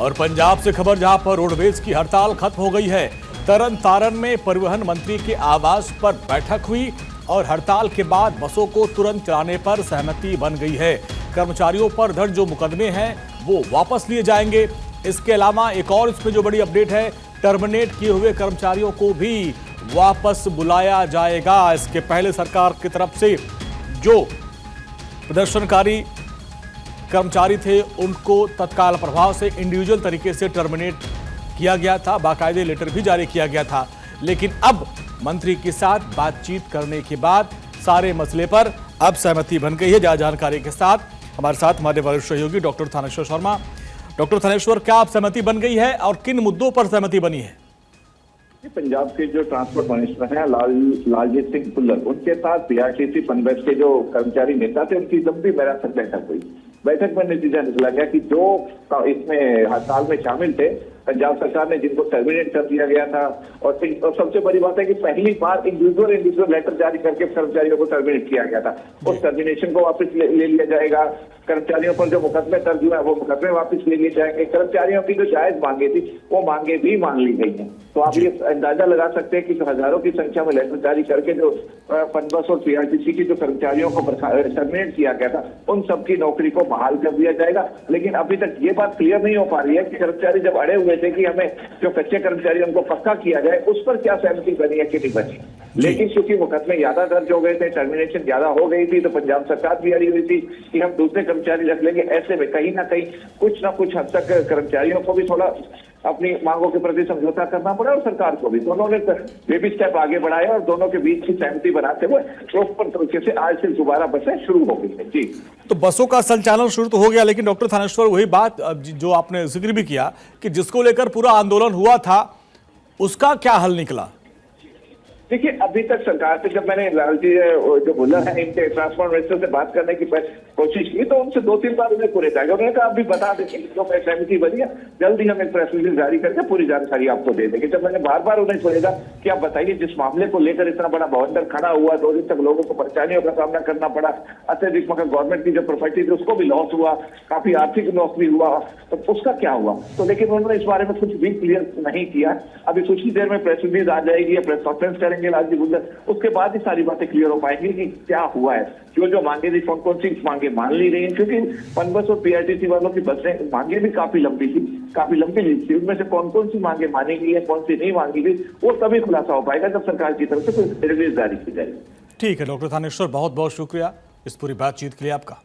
और पंजाब से खबर जहां पर रोडवेज की हड़ताल खत्म हो गई है। तरन तारण में परिवहन मंत्री के आवास पर बैठक हुई और हड़ताल के बाद बसों को तुरंत चलाने पर सहमति बन गई है। कर्मचारियों पर दर्ज जो मुकदमे हैं वो वापस लिए जाएंगे। इसके अलावा एक और इसमें जो बड़ी अपडेट है, टर्मिनेट किए हुए कर्मचारियों को भी वापस बुलाया जाएगा। इसके पहले सरकार की तरफ से जो प्रदर्शनकारी कर्मचारी थे उनको तत्काल प्रभाव से इंडिविजुअल तरीके से टर्मिनेट किया गया था, बाकायदे लेटर भी जारी किया गया था। लेकिन अब मंत्री के साथ बातचीत करने के बाद सारे मसले पर अब सहमति बन गई है। ज्यादा जानकारी के साथ हमारे वरिष्ठ सहयोगी डॉक्टर थानेश्वर शर्मा। डॉक्टर थानेश्वर, क्या अब सहमति बन गई है और किन मुद्दों पर सहमति बनी है? पंजाब के जो ट्रांसपोर्ट मिनिस्टर हैं लालजीत सिंह भुल्लर, उनके साथ पीआरटीसी पनवेल के जो कर्मचारी नेता थे उनकी लंबी मैराथन बैठक हुई। बैठक में नतीजा निकला गया कि जो इसमें हड़ताल में शामिल थे पंजाब सरकार ने जिनको टर्मिनेट कर दिया गया था, और सबसे बड़ी बात है कि पहली बार इंडिविजुअल लेटर जारी करके कर्मचारियों को टर्मिनेट किया गया था। उस टर्मिनेशन को वापस ले लिया जाएगा। कर्मचारियों पर जो मुकदमे दर्ज हुआ है वो मुकदमे वापस ले लिए जाएंगे। कर्मचारियों की जो जायज मांगे थी वो मांगे भी मान ली गई हैं। तो आप ये अंदाजा लगा सकते हैं कि हजारों की संख्या में लेटर जारी करके जो पनबस और पीआरटीसी की जो कर्मचारियों को टर्मिनेट किया गया था उन सबकी नौकरी को बहाल कर दिया जाएगा। लेकिन अभी तक ये बात क्लियर नहीं हो पा रही है कि कर्मचारी जब अड़े हुए थे कि हमें जो कच्चे कर्मचारी उनको पक्का किया जाए, उस पर क्या सहमति बनी है कि नहीं बनी। लेकिन क्योंकि मुकदमे ज्यादा दर्ज हो गए थे, टर्मिनेशन ज्यादा हो गई थी, तो पंजाब सरकार भी अड़ी हुई थी कि हम दूसरे कर्मचारी रख लेंगे। ऐसे में कहीं ना कहीं कुछ ना कुछ हद तक कर्मचारियों को भी थोड़ा अपनी मांगों के प्रति समझौता करना पड़ा और सरकार को भी। दोनों ने बेबी स्टेप आगे बढ़ाया और दोनों के बीच की सहमति बनाते हुए प्रॉपर तरीके से आज से दोबारा बसें शुरू हो गई है। जी, तो बसों का संचालन शुरू तो हो गया, लेकिन डॉक्टर थानेश्वर वही बात जो आपने जिक्र भी किया कि जिसको लेकर पूरा आंदोलन हुआ था उसका क्या हल निकला? देखिए, अभी तक सरकार से जब मैंने लालजी जो भुल्लर है इनके ट्रांसपोर्ट मिनिस्टर से बात करने की कोशिश की तो उनसे 2-3 बार उन्हें पूरे कहा। उन्होंने कहा अभी बता दें जो सहमति बनी है जल्द ही हम एक प्रेस रिलीज जारी करके पूरी जानकारी आपको दे देंगे। जब मैंने बार बार उन्हें पूछा कि आप बताइए जिस मामले को लेकर इतना बड़ा बवंडर खड़ा हुआ, 2 दिन तक लोगों को परेशानियों का सामना करना पड़ा, अत्यधिक गवर्नमेंट की जो प्रॉपर्टी थी उसको भी लॉस हुआ, काफी आर्थिक लॉस भी हुआ, तो उसका क्या हुआ? तो लेकिन उन्होंने इस बारे में कुछ भी क्लियर नहीं किया। अभी कुछ ही देर में प्रेस रिलीज आ जाएगी, प्रेस कॉन्फ्रेंस करेंगे लालजी भुल्लर, उसके बाद ही सारी बातें क्लियर हो पाएंगी कि क्या हुआ है। जो मांगे थी कौन सी मांगे मान ली रही है, क्योंकि पनबस और पीआरटीसी वालों की बसें मांगे भी काफी लंबी लिस्ट थी। उनमें से कौन सी मांगे मानी गई है, कौन सी नहीं मांगी गई, वो तभी खुलासा हो पाएगा जब सरकार की तरफ से कोई रिलीज जारी की जाएगी। ठीक है डॉक्टर थानेश्वर, बहुत बहुत शुक्रिया इस पूरी बातचीत के लिए आपका।